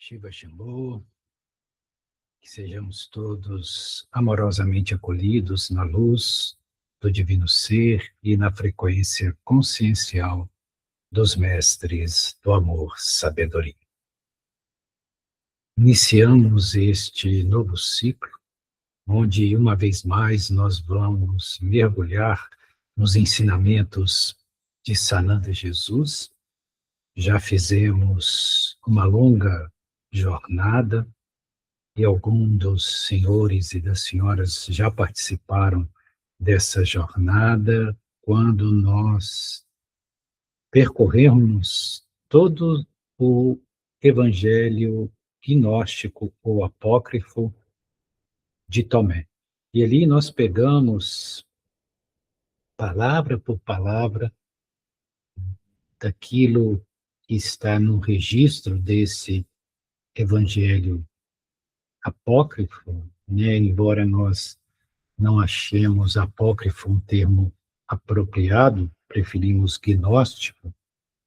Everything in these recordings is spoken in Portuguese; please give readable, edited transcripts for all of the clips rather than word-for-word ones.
Shiva Shambhu, que sejamos todos amorosamente acolhidos na luz do Divino Ser e na frequência consciencial dos mestres do amor, sabedoria. Iniciamos este novo ciclo, onde uma vez mais nós vamos mergulhar nos ensinamentos de Sananda Jesus. Já fizemos uma longa jornada e alguns dos senhores e das senhoras já participaram dessa jornada quando nós percorremos todo o Evangelho gnóstico ou apócrifo de Tomé. E ali nós pegamos, palavra por palavra, daquilo que está no registro desse Evangelho apócrifo, né? Embora nós não achemos apócrifo um termo apropriado, preferimos gnóstico,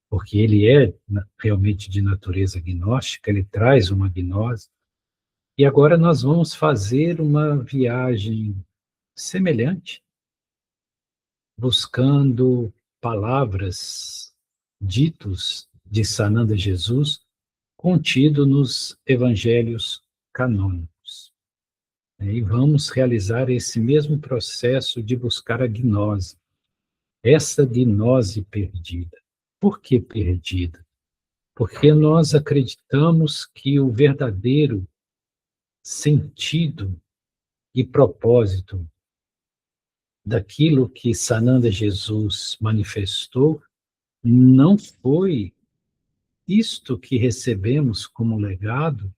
porque ele é realmente de natureza gnóstica, ele traz uma gnose. E agora nós vamos fazer uma viagem semelhante, buscando palavras, ditos de Sananda Jesus, contido nos evangelhos canônicos. E vamos realizar esse mesmo processo de buscar a gnose, essa gnose perdida. Por que perdida? Porque nós acreditamos que o verdadeiro sentido e propósito daquilo que Sananda Jesus manifestou não foi isto que recebemos como legado,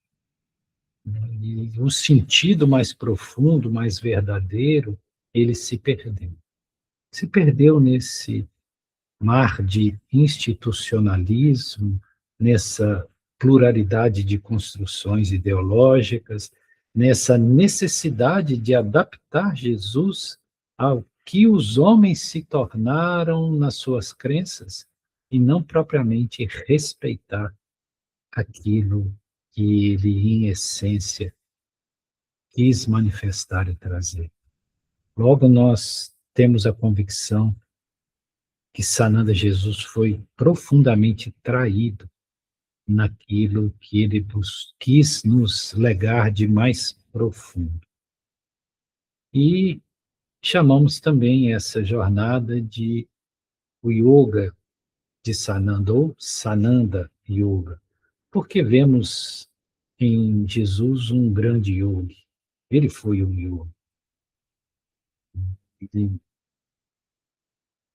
e o sentido mais profundo, mais verdadeiro, ele se perdeu. Se perdeu nesse mar de institucionalismo, nessa pluralidade de construções ideológicas, nessa necessidade de adaptar Jesus ao que os homens se tornaram nas suas crenças e não propriamente respeitar aquilo que ele, em essência, quis manifestar e trazer. Logo, nós temos a convicção que Sananda Jesus foi profundamente traído naquilo que ele quis nos legar de mais profundo. E chamamos também essa jornada de o Yoga de Sananda, ou Sananda Yoga, porque vemos em Jesus um grande yogi. Ele foi um yogi. E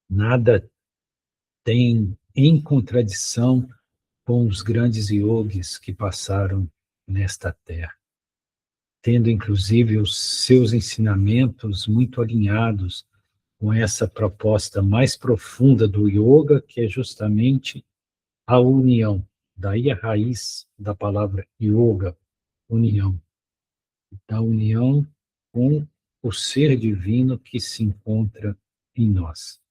nada tem em contradição com os grandes yogis que passaram nesta terra, tendo inclusive os seus ensinamentos muito alinhados com essa proposta mais profunda do yoga, que é justamente a união. Daí a raiz da palavra yoga, união. Da união com o ser divino que se encontra em nós.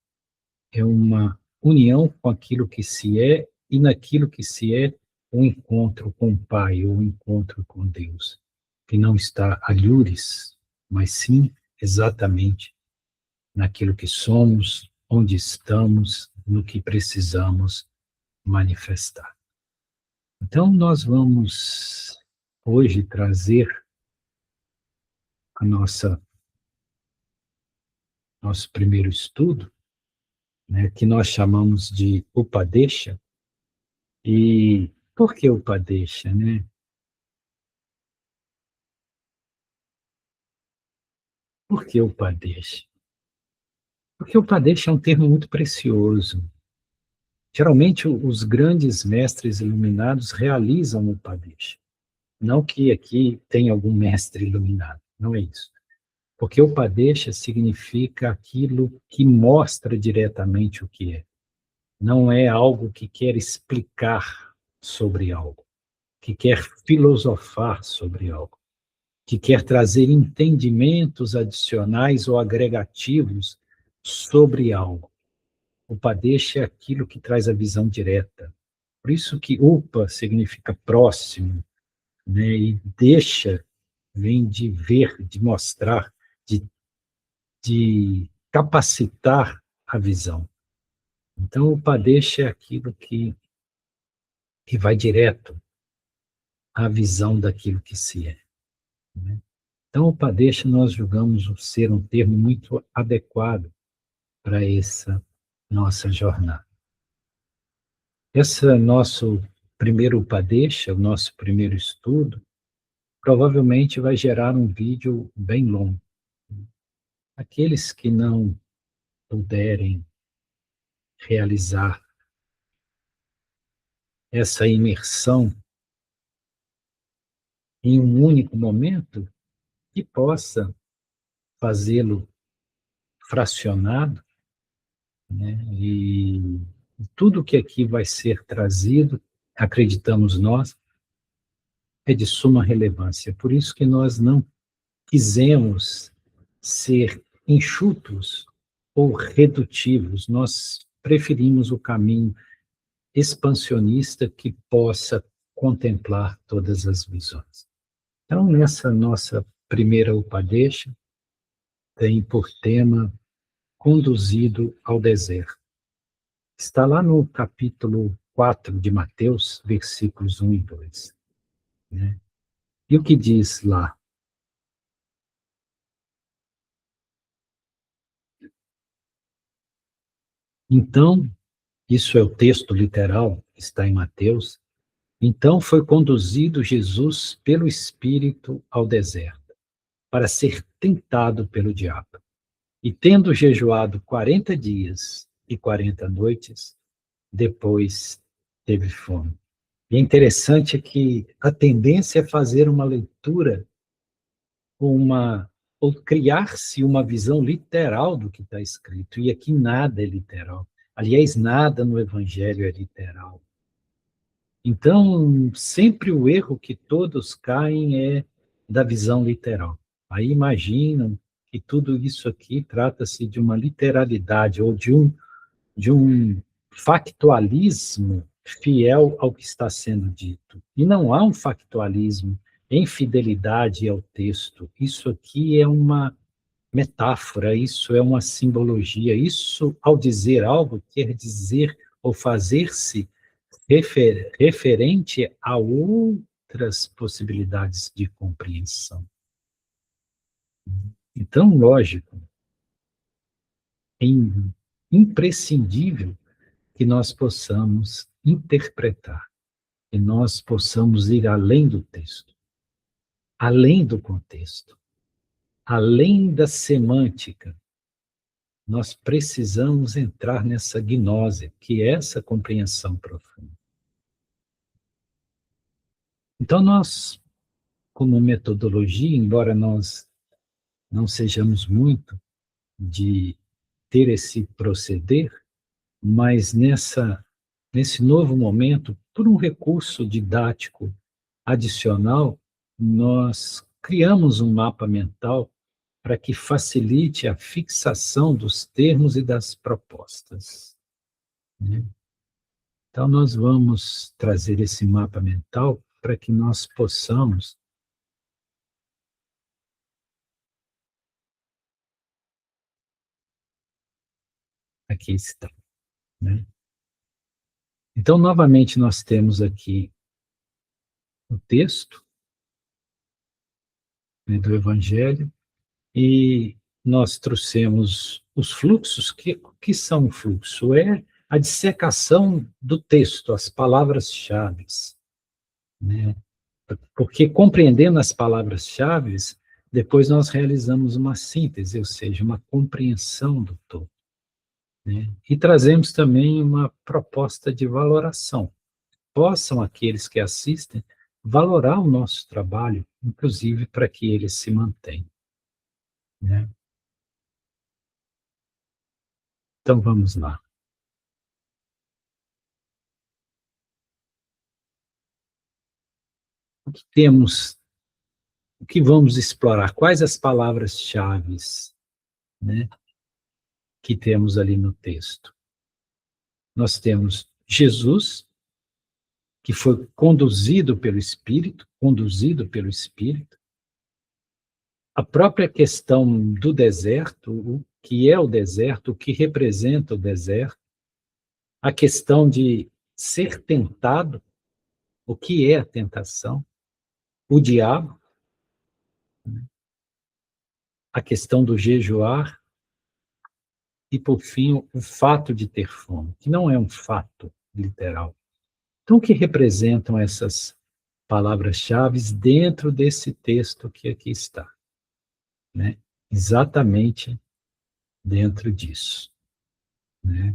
É uma união com aquilo que se é e naquilo que se é um encontro com o Pai, ou um encontro com Deus, que não está alhures, mas sim exatamente naquilo que somos, onde estamos, no que precisamos manifestar. Então, nós vamos hoje trazer a nosso primeiro estudo, né, que nós chamamos de Upadesha. E por que Upadesha, né? Por que Upadesha? Porque Upadesha é um termo muito precioso. Geralmente, os grandes mestres iluminados realizam Upadesha. Não que aqui tenha algum mestre iluminado, não é isso. Porque Upadesha significa aquilo que mostra diretamente o que é. Não é algo que quer explicar sobre algo, que quer filosofar sobre algo, que quer trazer entendimentos adicionais ou agregativos sobre algo. Upadesha é aquilo que traz a visão direta. Por isso que Upa significa próximo, né, e deixa, vem de ver, de mostrar, de capacitar a visão. Então, o Upadesha é aquilo que vai direto à visão daquilo que se é, né? Então, o Upadesha nós julgamos ser um termo muito adequado para essa nossa jornada. Esse nosso primeiro Upadesha, o nosso primeiro estudo, provavelmente vai gerar um vídeo bem longo. Aqueles que não puderem realizar essa imersão em um único momento, que possa fazê-lo fracionado, né? E tudo que aqui vai ser trazido, acreditamos nós, é de suma relevância. Por isso que nós não quisemos ser enxutos ou redutivos, nós preferimos o caminho expansionista que possa contemplar todas as visões. Então, nessa nossa primeira Upadesha, tem por tema Conduzido ao Deserto. Está lá no capítulo 4 de Mateus, versículos 1 e 2. Né? E o que diz lá? Então, isso é o texto literal, está em Mateus. Então foi conduzido Jesus pelo Espírito ao deserto, para ser tentado pelo diabo. E tendo jejuado 40 dias e 40 noites, depois teve fome. E é interessante que a tendência é fazer uma leitura, ou criar-se uma visão literal do que está escrito, e aqui nada é literal. Aliás, nada no Evangelho é literal. Então, sempre o erro que todos caem é da visão literal. Aí imaginam que tudo isso aqui trata-se de uma literalidade ou de um factualismo fiel ao que está sendo dito. E não há um factualismo em fidelidade ao texto. Isso aqui é uma metáfora, isso é uma simbologia. Isso, ao dizer algo, quer dizer ou fazer-se referente a outras possibilidades de compreensão. Então, lógico, é imprescindível que nós possamos interpretar, que nós possamos ir além do texto, além do contexto, além da semântica. Nós precisamos entrar nessa gnose, que é essa compreensão profunda. Então, nós, como metodologia, embora nós não sejamos muito de ter esse proceder, mas nesse novo momento, por um recurso didático adicional, nós criamos um mapa mental para que facilite a fixação dos termos e das propostas, né? Então, nós vamos trazer esse mapa mental para que nós possamos. Aqui está, né? Então, novamente, nós temos aqui o texto, né, do Evangelho, e nós trouxemos os fluxos. Que são o fluxo? É a dissecação do texto, as palavras-chave, né? Porque compreendendo as palavras-chave, depois nós realizamos uma síntese, ou seja, uma compreensão do todo, né? E trazemos também uma proposta de valoração. Possam aqueles que assistem valorar o nosso trabalho, inclusive para que ele se mantenha, né? Então vamos lá. O que temos, o que vamos explorar? Quais as palavras-chave, né, que temos ali no texto? Nós temos Jesus, que foi conduzido pelo Espírito, conduzido pelo Espírito. A própria questão do deserto, o que é o deserto, o que representa o deserto, a questão de ser tentado, o que é a tentação, o diabo, a questão do jejuar e, por fim, o fato de ter fome, que não é um fato literal. Então, o que representam essas palavras-chave dentro desse texto que aqui está? Né? Exatamente dentro disso. Né?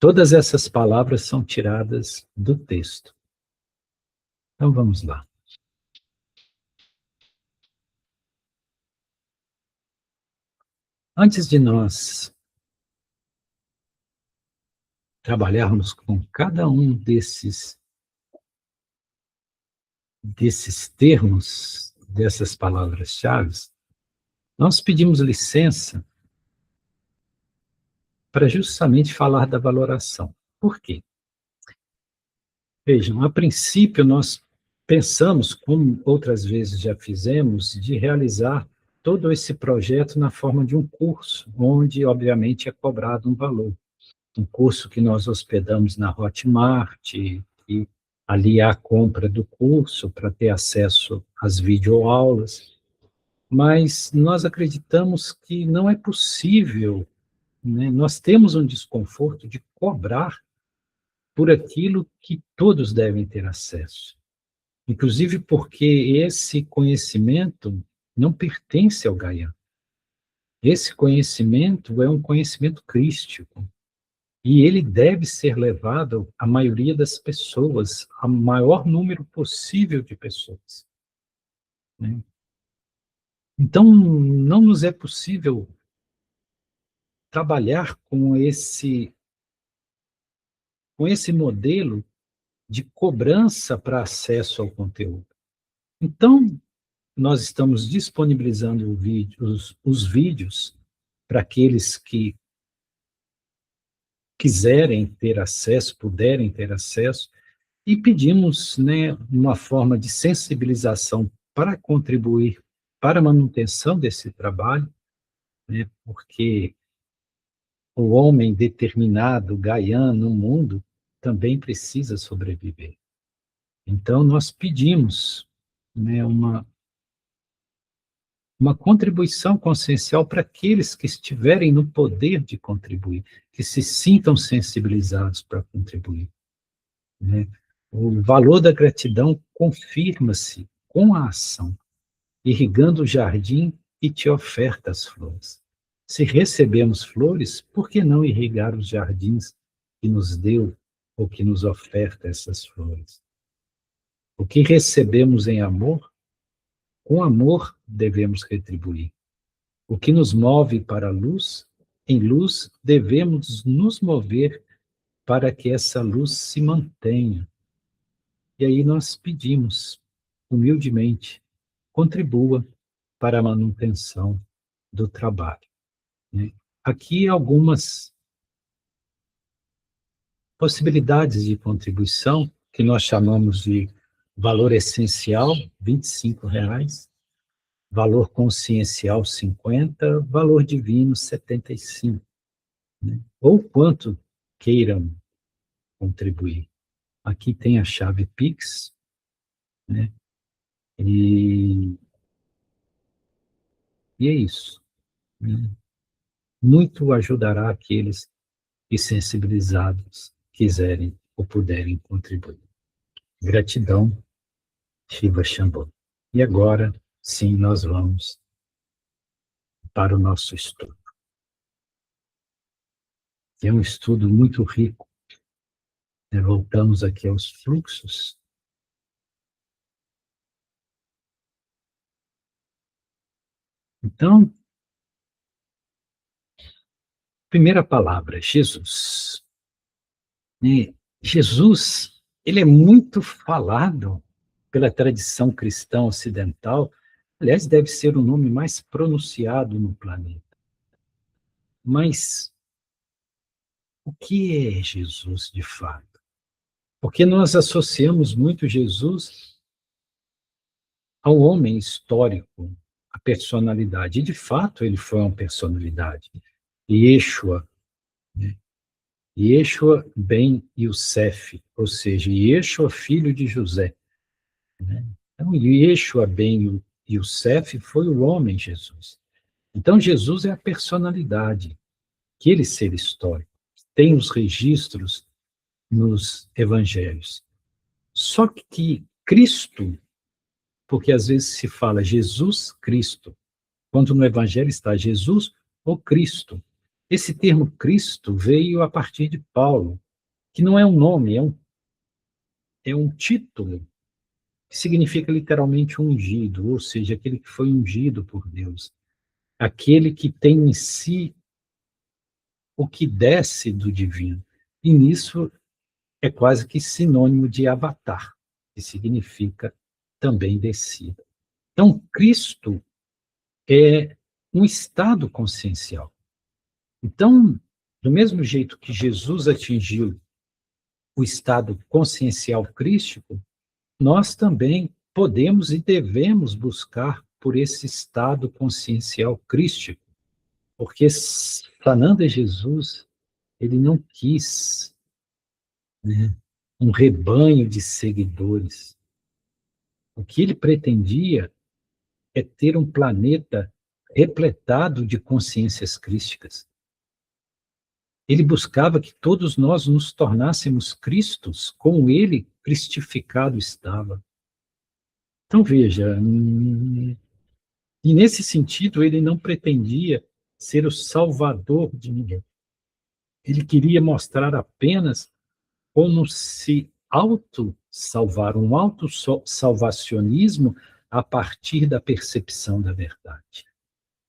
Todas essas palavras são tiradas do texto. Então, vamos lá. Antes de nós trabalharmos com cada um desses termos, dessas palavras-chave, nós pedimos licença para justamente falar da valoração. Por quê? Vejam, a princípio nós pensamos, como outras vezes já fizemos, de realizar todo esse projeto na forma de um curso, onde, obviamente, é cobrado um valor. Um curso que nós hospedamos na Hotmart, e ali há a compra do curso para ter acesso às videoaulas, mas nós acreditamos que não é possível, né? Nós temos um desconforto de cobrar por aquilo que todos devem ter acesso. Inclusive porque esse conhecimento não pertence ao Gaia. Esse conhecimento é um conhecimento crístico. E ele deve ser levado à maioria das pessoas, ao maior número possível de pessoas. Né? Então, não nos é possível trabalhar com esse modelo de cobrança para acesso ao conteúdo. Então, nós estamos disponibilizando os vídeos para aqueles que quiserem ter acesso, puderem ter acesso, e pedimos, né, uma forma de sensibilização para contribuir para a manutenção desse trabalho, né, porque o homem determinado, gaiano, no mundo, também precisa sobreviver. Então, nós pedimos, né, uma contribuição consciencial para aqueles que estiverem no poder de contribuir, que se sintam sensibilizados para contribuir. Né? O valor da gratidão confirma-se com a ação, irrigando o jardim e te oferta as flores. Se recebemos flores, por que não irrigar os jardins que nos deu ou que nos oferta essas flores? O que recebemos em amor, com amor devemos retribuir. O que nos move para a luz, em luz devemos nos mover para que essa luz se mantenha. E aí nós pedimos, humildemente, contribua para a manutenção do trabalho. Né? Aqui algumas possibilidades de contribuição, que nós chamamos de valor essencial, R$ 25, valor consciencial, 50, valor divino, 75. Né? Ou quanto queiram contribuir. Aqui tem a chave Pix, né? E é isso. Né? Muito ajudará aqueles que sensibilizados quiserem ou puderem contribuir. Gratidão, Shiva Shambhu. E agora, sim, nós vamos para o nosso estudo. É um estudo muito rico. Voltamos aqui aos fluxos. Então, primeira palavra, Jesus. Jesus, ele é muito falado pela tradição cristã ocidental. Aliás, deve ser o nome mais pronunciado no planeta. Mas o que é Jesus de fato? Porque nós associamos muito Jesus ao homem histórico, a personalidade. E, de fato, ele foi uma personalidade. Yeshua, né? Yeshua ben Yosef, ou seja, Yeshua, filho de José, né? Então, Yeshua ben Yosef foi o homem Jesus. Então, Jesus é a personalidade, aquele ser histórico, tem os registros nos evangelhos. Só que Cristo, porque às vezes se fala Jesus Cristo, quando no evangelho está Jesus ou Cristo. Esse termo Cristo veio a partir de Paulo, que não é um nome, é um título, que significa literalmente ungido, ou seja, aquele que foi ungido por Deus, aquele que tem em si o que desce do divino. E nisso é quase que sinônimo de avatar, que significa também descida. Então, Cristo é um estado consciencial. Então, do mesmo jeito que Jesus atingiu o estado consciencial crístico, nós também podemos e devemos buscar por esse estado consciencial crístico, porque Sananda Jesus, ele não quis, né, um rebanho de seguidores. O que ele pretendia é ter um planeta repletado de consciências crísticas. Ele buscava que todos nós nos tornássemos Cristos, como ele cristificado estava. Então, veja, e nesse sentido, ele não pretendia ser o salvador de ninguém. Ele queria mostrar apenas como se auto-salvar, um auto-salvacionismo a partir da percepção da verdade.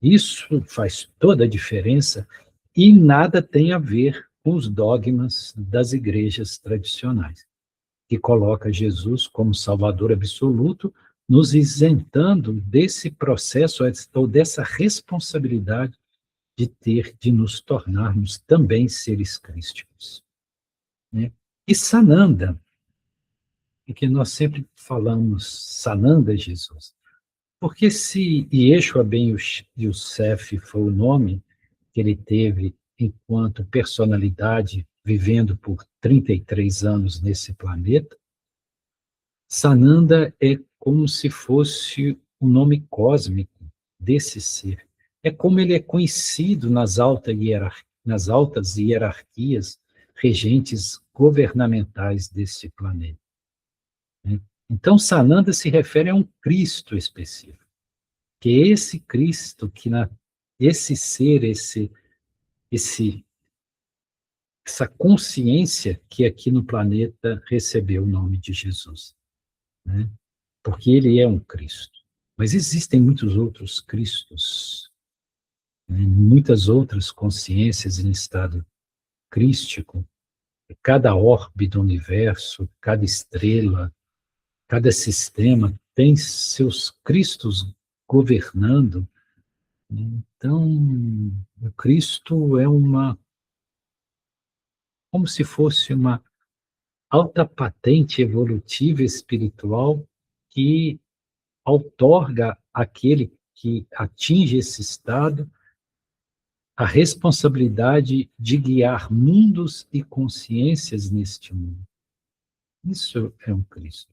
Isso faz toda a diferença e nada tem a ver com os dogmas das igrejas tradicionais, que coloca Jesus como Salvador absoluto, nos isentando desse processo ou dessa responsabilidade de nos tornarmos também seres crísticos, né? E Sananda, e que nós sempre falamos Sananda Jesus, porque se Yeshua ben Yosef foi o nome que ele teve enquanto personalidade, vivendo por 33 anos nesse planeta, Sananda é como se fosse o nome cósmico desse ser. É como ele é conhecido nas altas hierarquias regentes governamentais desse planeta, né? Então, Sananda se refere a um Cristo específico, que é esse Cristo, esse ser, esse, essa consciência que aqui no planeta recebeu o nome de Jesus, né? Porque ele é um Cristo. Mas existem muitos outros Cristos, né? Muitas outras consciências em estado crístico. Cada orbe do universo, cada estrela, cada sistema tem seus Cristos governando. Então, o Cristo é como se fosse uma alta patente evolutiva espiritual que outorga àquele que atinge esse estado a responsabilidade de guiar mundos e consciências neste mundo. Isso é um Cristo.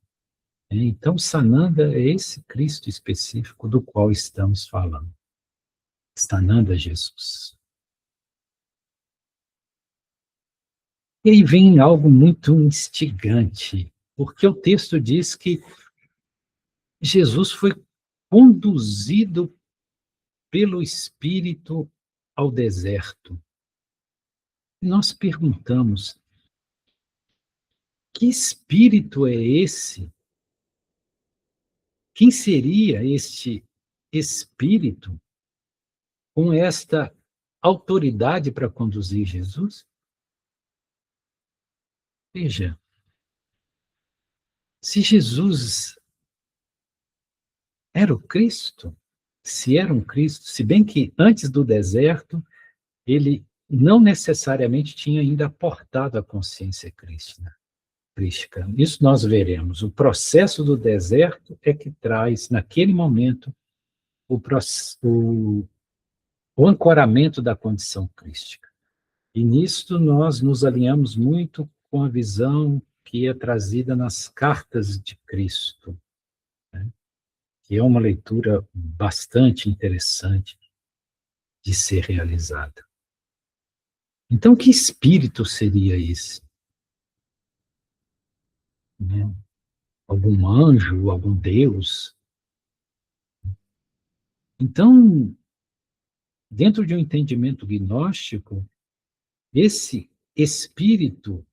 Então, Sananda é esse Cristo específico do qual estamos falando. Sananda Jesus. E aí vem algo muito instigante, porque o texto diz que Jesus foi conduzido pelo Espírito ao deserto. E nós perguntamos, que espírito é esse? Quem seria este espírito com esta autoridade para conduzir Jesus? Veja, se Jesus era o Cristo, se era um Cristo, se bem que antes do deserto, ele não necessariamente tinha ainda aportado a consciência crística. crística. Isso nós veremos. O processo do deserto é que traz, naquele momento, o ancoramento da condição crística. E nisto nós nos alinhamos muito com a visão que é trazida nas cartas de Cristo, né? Que é uma leitura bastante interessante de ser realizada. Então, que espírito seria esse? Né? Algum anjo, algum Deus? Então, dentro de um entendimento gnóstico, esse espírito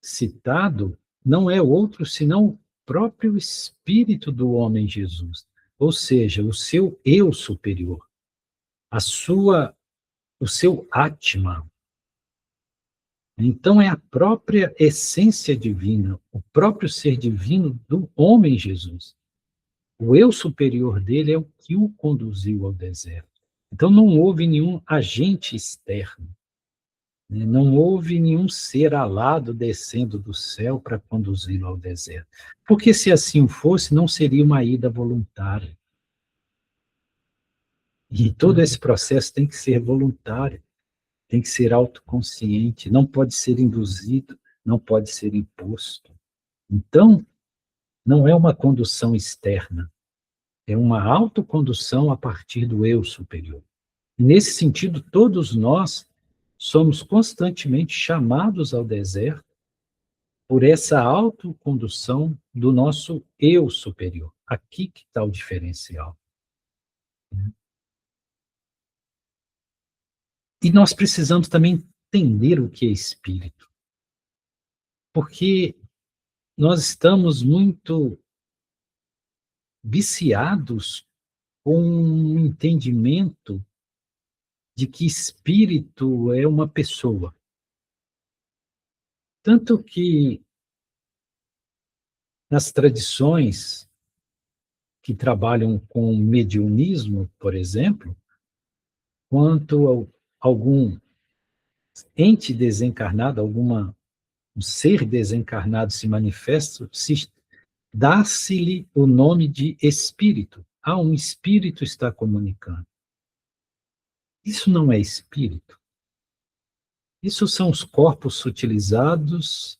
citado não é outro senão o próprio espírito do homem Jesus, ou seja, o seu eu superior, o seu Atma. Então é a própria essência divina, o próprio ser divino do homem Jesus. O eu superior dele é o que o conduziu ao deserto. Então não houve nenhum agente externo, né? Não houve nenhum ser alado descendo do céu para conduzi-lo ao deserto. Porque se assim fosse, não seria uma ida voluntária. E todo esse processo tem que ser voluntário, tem que ser autoconsciente, não pode ser induzido, não pode ser imposto. Então, não é uma condução externa, é uma autocondução a partir do eu superior. E nesse sentido, todos nós somos constantemente chamados ao deserto por essa autocondução do nosso eu superior. Aqui que está o diferencial. E nós precisamos também entender o que é espírito, porque nós estamos muito viciados com um entendimento de que espírito é uma pessoa. Tanto que nas tradições que trabalham com mediunismo, por exemplo, quanto algum ente desencarnado, um ser desencarnado se manifesta, dá-se-lhe o nome de espírito. Ah, um espírito está comunicando. Isso não é espírito. Isso são os corpos sutilizados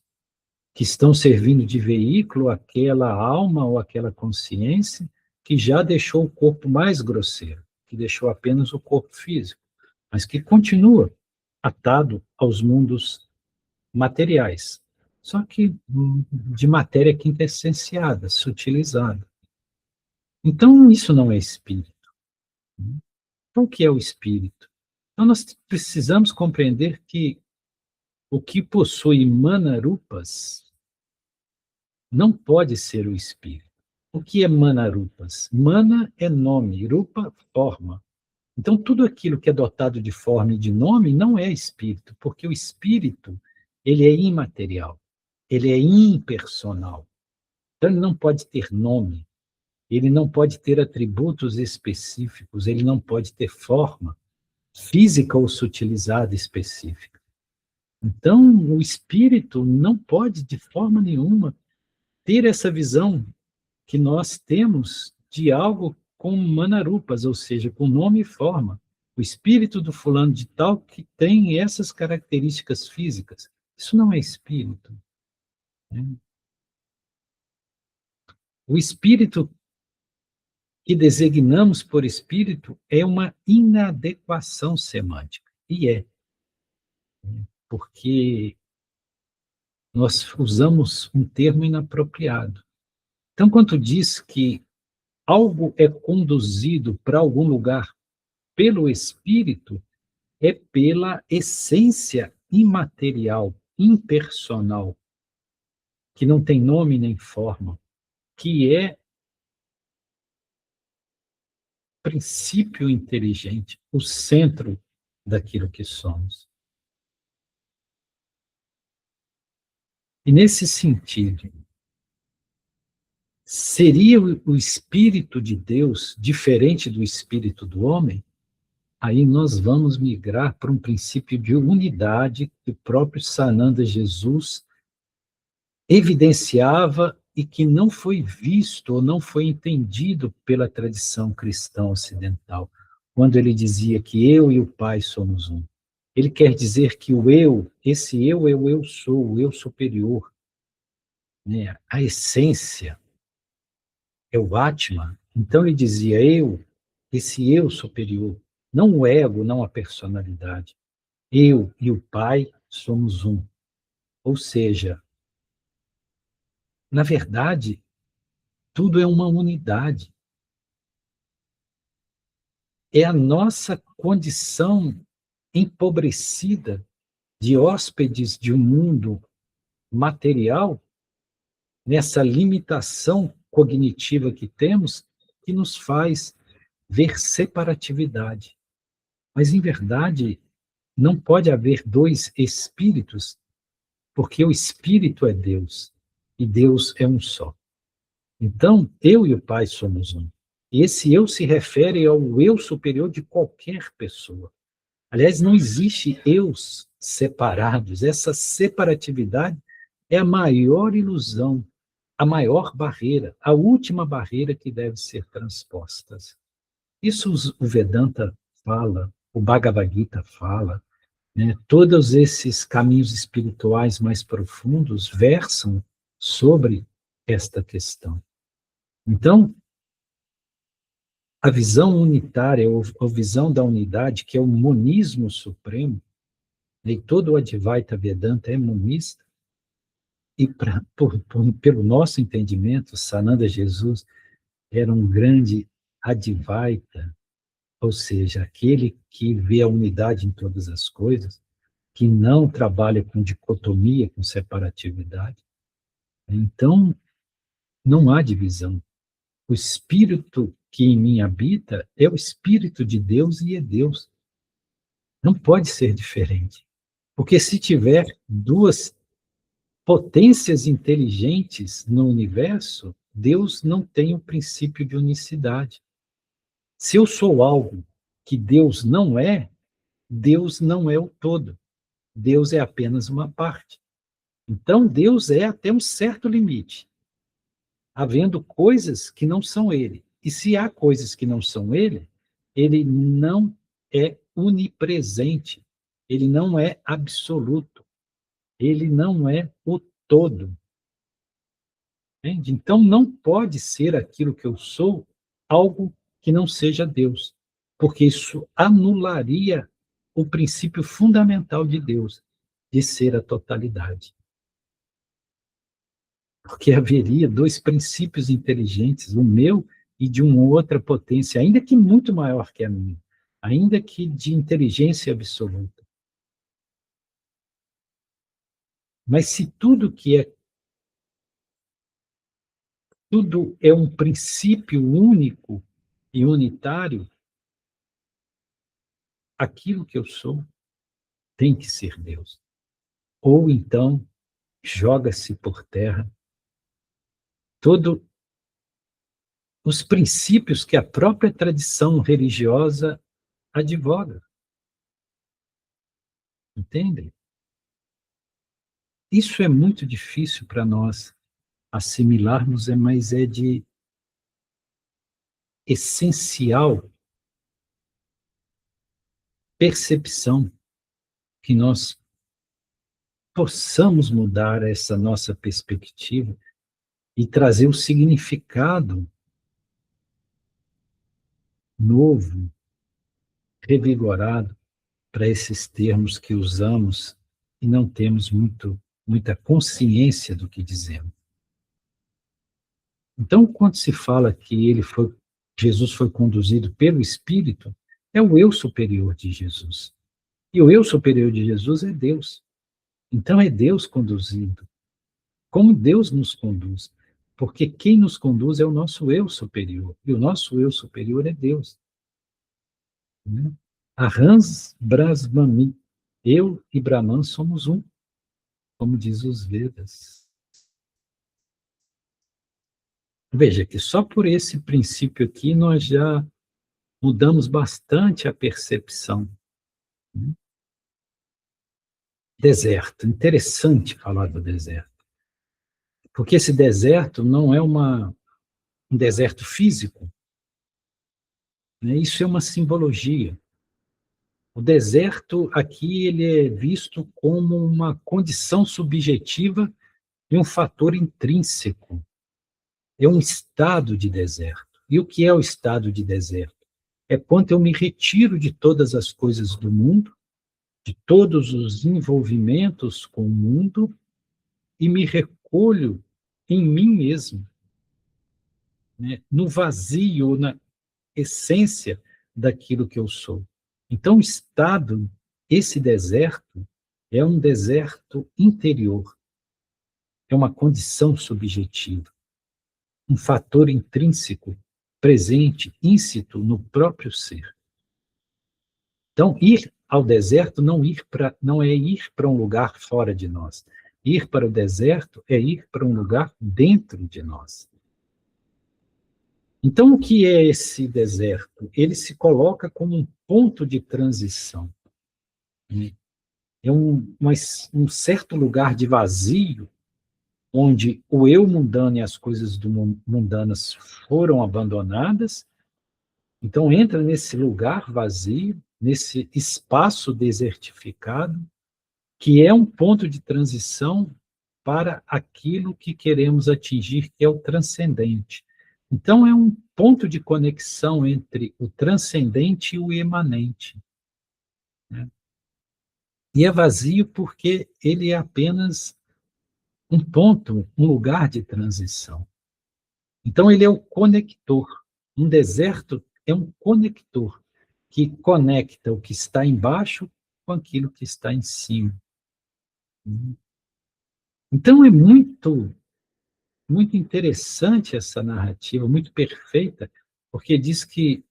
que estão servindo de veículo àquela alma ou àquela consciência que já deixou o corpo mais grosseiro, que deixou apenas o corpo físico, mas que continua atado aos mundos materiais, só que de matéria quintessenciada, sutilizada. Então, isso não é espírito. Então, o que é o espírito? Então, nós precisamos compreender que o que possui manarupas não pode ser o espírito. O que é manarupas? Mana é nome, rupa, forma. Então, tudo aquilo que é dotado de forma e de nome não é espírito, porque o espírito, ele é imaterial, ele é impersonal. Então, ele não pode ter nome, ele não pode ter atributos específicos, ele não pode ter forma física ou sutilizada específica. Então, o espírito não pode, de forma nenhuma, ter essa visão que nós temos de algo com manarupas, ou seja, com nome e forma. O espírito do fulano de tal que tem essas características físicas. Isso não é espírito, né? O espírito que designamos por espírito é uma inadequação semântica. E é, porque nós usamos um termo inapropriado. Então, quando diz que algo é conduzido para algum lugar pelo espírito, é pela essência imaterial, impersonal, que não tem nome nem forma, que é princípio inteligente, o centro daquilo que somos. E nesse sentido, seria o Espírito de Deus diferente do Espírito do homem? Aí nós vamos migrar para um princípio de unidade que o próprio Sananda Jesus evidenciava e que não foi visto ou não foi entendido pela tradição cristã ocidental, quando ele dizia que eu e o Pai somos um. Ele quer dizer que o eu, esse eu é o eu sou, o eu superior, né? A essência é o Atman. Então ele dizia eu, esse eu superior, não o ego, não a personalidade. Eu e o Pai somos um. Ou seja, na verdade, tudo é uma unidade. É a nossa condição empobrecida de hóspedes de um mundo material, nessa limitação cognitiva que temos, que nos faz ver separatividade. Mas, em verdade, não pode haver dois espíritos, porque o espírito é Deus, e Deus é um só. Então, eu e o Pai somos um. E esse eu se refere ao eu superior de qualquer pessoa. Aliás, não existe eus separados. Essa separatividade é a maior ilusão, a maior barreira, a última barreira que deve ser transposta. Isso o Vedanta fala, o Bhagavad Gita fala, né? Todos esses caminhos espirituais mais profundos versam sobre esta questão. Então, a visão unitária, ou a visão da unidade, que é o monismo supremo, e todo o Advaita Vedanta é monista, e pelo nosso entendimento, Sananda Jesus era um grande Advaita, ou seja, aquele que vê a unidade em todas as coisas, que não trabalha com dicotomia, com separatividade. Então, não há divisão. O Espírito que em mim habita é o Espírito de Deus e é Deus. Não pode ser diferente. Porque se tiver duas potências inteligentes no universo, Deus não tem o princípio de unicidade. Se eu sou algo que Deus não é, Deus não é o todo. Deus é apenas uma parte. Então, Deus é até um certo limite, havendo coisas que não são Ele. E se há coisas que não são Ele, Ele não é onipresente, Ele não é absoluto, Ele não é o todo. Entende? Então, não pode ser aquilo que eu sou algo que não seja Deus, porque isso anularia o princípio fundamental de Deus, de ser a totalidade. Porque haveria dois princípios inteligentes, o meu e de uma outra potência, ainda que muito maior que a minha, ainda que de inteligência absoluta. Mas se tudo é um princípio único e unitário, aquilo que eu sou tem que ser Deus. Ou então joga-se por terra todos os princípios que a própria tradição religiosa advoga. Entendem? Isso é muito difícil para nós assimilarmos, mas é de essencial percepção que nós possamos mudar essa nossa perspectiva e trazer o significado novo, revigorado para esses termos que usamos e não temos muita consciência do que dizemos. Então, quando se fala que Jesus foi conduzido pelo Espírito, é o eu superior de Jesus. E o eu superior de Jesus é Deus. Então é Deus conduzindo. Como Deus nos conduz. Porque quem nos conduz é o nosso eu superior. E o nosso eu superior é Deus. Né? Ahans Brahmami. Eu e Brahman somos um, como diz os Vedas. Veja que só por esse princípio aqui nós já mudamos bastante a percepção. Né? Deserto. Interessante falar do deserto. Porque esse deserto não é um deserto físico, né? Isso é uma simbologia. O deserto aqui ele é visto como uma condição subjetiva e um fator intrínseco. É um estado de deserto. E o que é o estado de deserto? É quando eu me retiro de todas as coisas do mundo, de todos os envolvimentos com o mundo, e me recolho em mim mesmo, né? No vazio, na essência daquilo que eu sou. Então, o estado, esse deserto, é um deserto interior, é uma condição subjetiva, um fator intrínseco, presente, íncito no próprio ser. Então, ir ao deserto não é ir para um lugar fora de nós. Ir para o deserto é ir para um lugar dentro de nós. Então, o que é esse deserto? Ele se coloca como um ponto de transição, né? É um certo lugar de vazio, onde o eu mundano e as coisas mundanas foram abandonadas. Então, entra nesse lugar vazio, nesse espaço desertificado, que é um ponto de transição para aquilo que queremos atingir, que é o transcendente. Então, é um ponto de conexão entre o transcendente e o imanente, né? E é vazio porque ele é apenas um ponto, um lugar de transição. Então, ele é o conector. Um deserto é um conector que conecta o que está embaixo com aquilo que está em cima. Então, é muito interessante essa narrativa, muito perfeita, porque diz que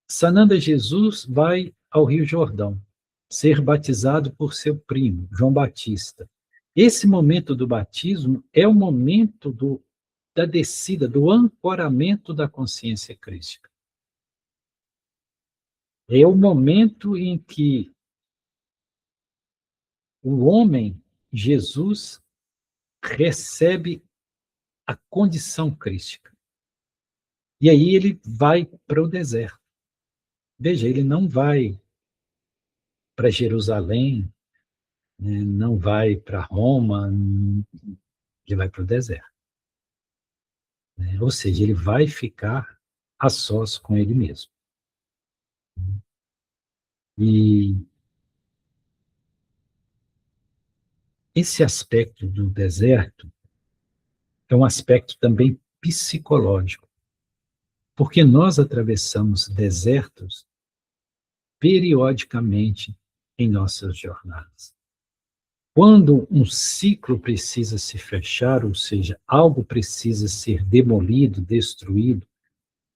Sananda Jesus vai ao Rio Jordão ser batizado por seu primo, João Batista. Esse momento do batismo é o momento da descida, do ancoramento da consciência crística. É o momento em que o homem, Jesus, recebe a condição crística. E aí ele vai para o deserto. Veja, ele não vai para Jerusalém, né, não vai para Roma, ele vai para o deserto, né? Ou seja, ele vai ficar a sós com ele mesmo. E esse aspecto do deserto é um aspecto também psicológico, porque nós atravessamos desertos periodicamente em nossas jornadas. Quando um ciclo precisa se fechar, ou seja, algo precisa ser demolido, destruído,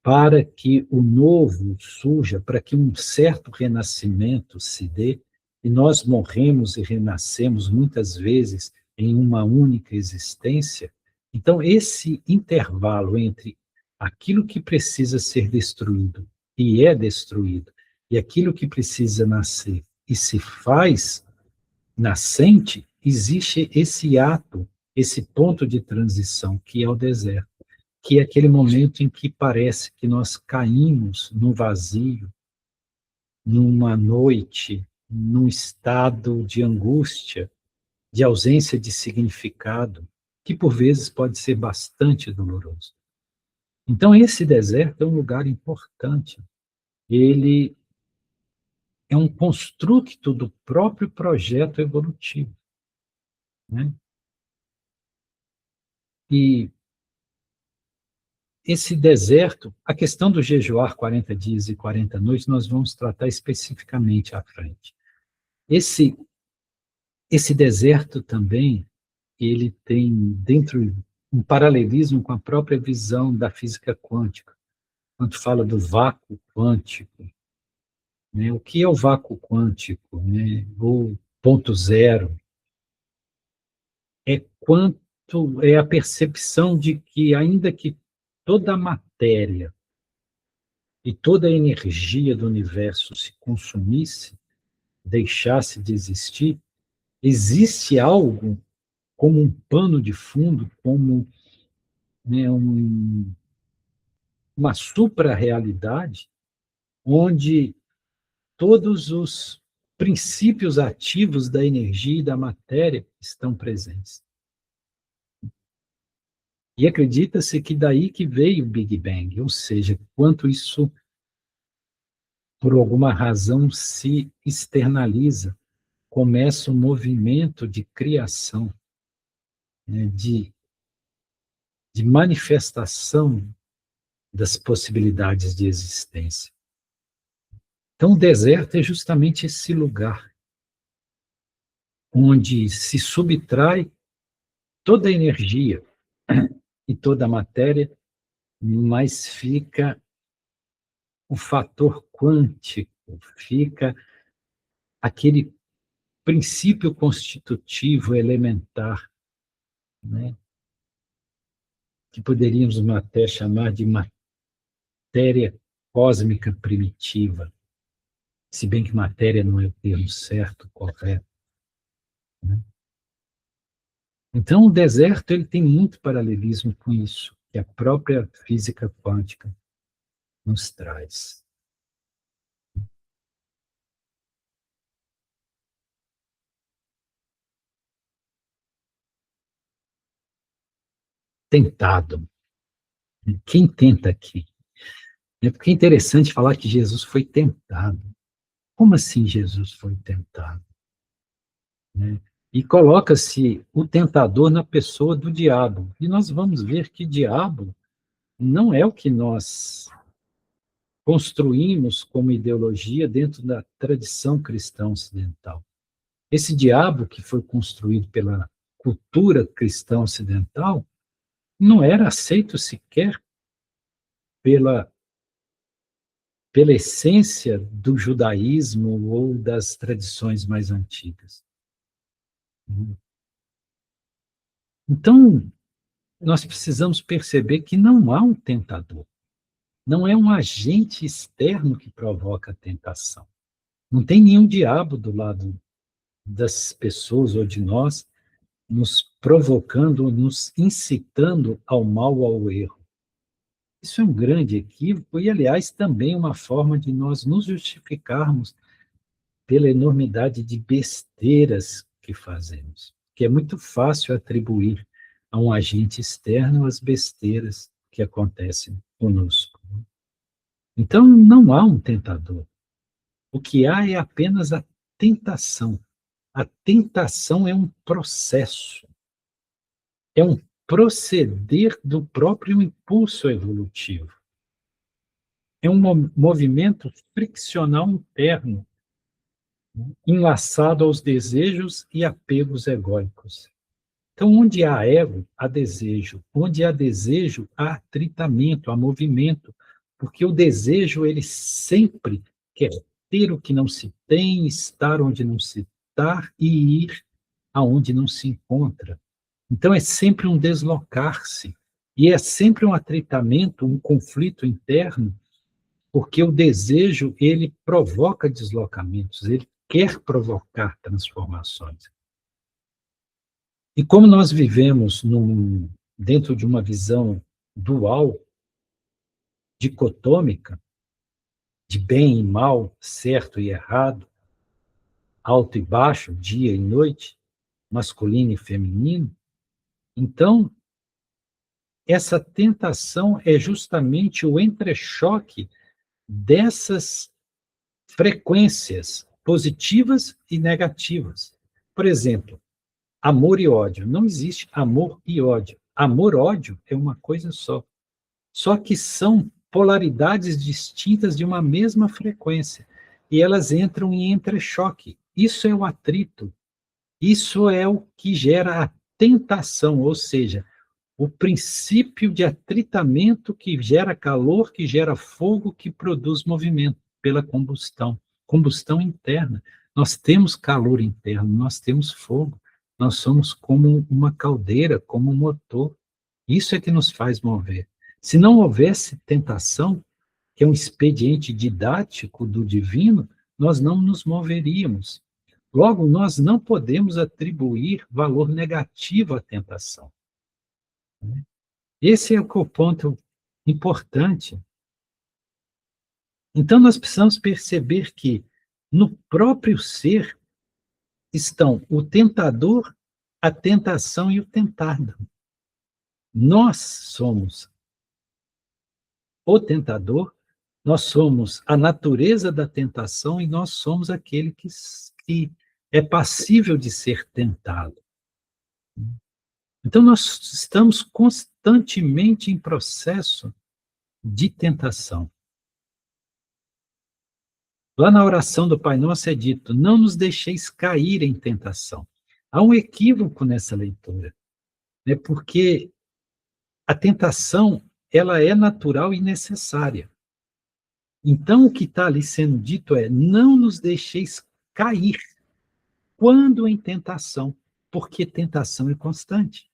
para que o novo surja, para que um certo renascimento se dê, e nós morremos e renascemos muitas vezes em uma única existência. Então, esse intervalo entre aquilo que precisa ser destruído e é destruído, e aquilo que precisa nascer e se faz nascente, existe esse ato, esse ponto de transição, que é o deserto, que é aquele momento em que parece que nós caímos no vazio, numa noite, num estado de angústia, de ausência de significado, que por vezes pode ser bastante doloroso. Então, esse deserto é um lugar importante. Ele é um construto do próprio projeto evolutivo, né? E esse deserto, a questão do jejuar 40 dias e 40 noites, nós vamos tratar especificamente à frente. Esse deserto também, ele tem dentro um paralelismo com a própria visão da física quântica, quando fala do vácuo quântico, né? O que é o vácuo quântico, né? Ou ponto zero? É a percepção de que, ainda que toda a matéria e toda a energia do universo se consumisse, deixasse de existir, existe algo como um pano de fundo, como, né, uma supra-realidade, onde todos os princípios ativos da energia e da matéria estão presentes. E acredita-se que daí que veio o Big Bang, ou seja, quanto isso, por alguma razão, se externaliza, começa um movimento de criação, né, de manifestação das possibilidades de existência. Então, o deserto é justamente esse lugar onde se subtrai toda a energia e toda a matéria, mas fica o fator quântico, fica aquele princípio constitutivo elementar, né, que poderíamos até chamar de matéria cósmica primitiva, se bem que matéria não é o termo certo, correto, né? Então, o deserto ele tem muito paralelismo com isso, que a própria física quântica nos traz. Tentado. Quem tenta aqui? Porque é interessante falar que Jesus foi tentado. Como assim Jesus foi tentado? Né? E coloca-se o tentador na pessoa do diabo. E nós vamos ver que diabo não é o que nós construímos como ideologia dentro da tradição cristã ocidental. Esse diabo que foi construído pela cultura cristã ocidental não era aceito sequer pela essência do judaísmo ou das tradições mais antigas. Então, nós precisamos perceber que não há um tentador, não é um agente externo que provoca a tentação. Não tem nenhum diabo do lado das pessoas ou de nós nos provocando, nos incitando ao mal ou ao erro. Isso é um grande equívoco e, aliás, também uma forma de nós nos justificarmos pela enormidade de besteiras que fazemos, que é muito fácil atribuir a um agente externo as besteiras que acontecem conosco. Então, não há um tentador. O que há é apenas a tentação. A tentação é um processo, é um proceder do próprio impulso evolutivo. É um movimento friccional interno, enlaçado aos desejos e apegos egóicos. Então, onde há ego, há desejo. Onde há desejo, há atritamento, há movimento. Porque o desejo, ele sempre quer ter o que não se tem, estar onde não se está e ir aonde não se encontra. Então, é sempre um deslocar-se. E é sempre um atritamento, um conflito interno, porque o desejo, ele provoca deslocamentos, ele quer provocar transformações. E como nós vivemos dentro de uma visão dual, dicotômica, de bem e mal, certo e errado, alto e baixo, dia e noite, masculino e feminino, então, essa tentação é justamente o entrechoque dessas frequências positivas e negativas. Por exemplo, amor e ódio. Não existe amor e ódio. Amor-ódio é uma coisa só. Só que são polaridades distintas de uma mesma frequência. E elas entram em entrechoque. Isso é o atrito. Isso é o que gera a tentação, ou seja, o princípio de atritamento que gera calor, que gera fogo, que produz movimento pela combustão. Combustão interna. Nós temos calor interno, nós temos fogo. Nós somos como uma caldeira, como um motor. Isso é que nos faz mover. Se não houvesse tentação, que é um expediente didático do divino, nós não nos moveríamos. Logo, nós não podemos atribuir valor negativo à tentação. Esse é o ponto importante. Então, nós precisamos perceber que no próprio ser estão o tentador, a tentação e o tentado. Nós somos o tentador, nós somos a natureza da tentação e nós somos aquele que é passível de ser tentado. Então, nós estamos constantemente em processo de tentação. Lá na oração do Pai Nosso é dito: não nos deixeis cair em tentação. Há um equívoco nessa leitura, né? Porque a tentação, ela é natural e necessária. Então, o que está ali sendo dito é: não nos deixeis cair quando em tentação, porque tentação é constante.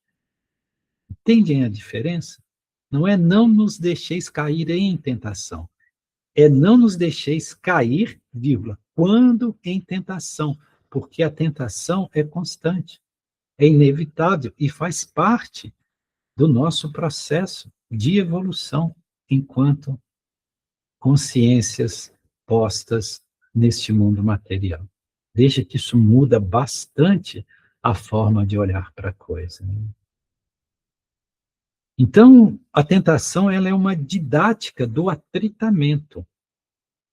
Entendem a diferença? Não é não nos deixeis cair em tentação, é não nos deixeis cair, vírgula, quando em tentação, porque a tentação é constante, é inevitável e faz parte do nosso processo de evolução enquanto consciências postas neste mundo material. Veja que isso muda bastante a forma de olhar para a coisa. Né? Então, a tentação ela é uma didática do atritamento.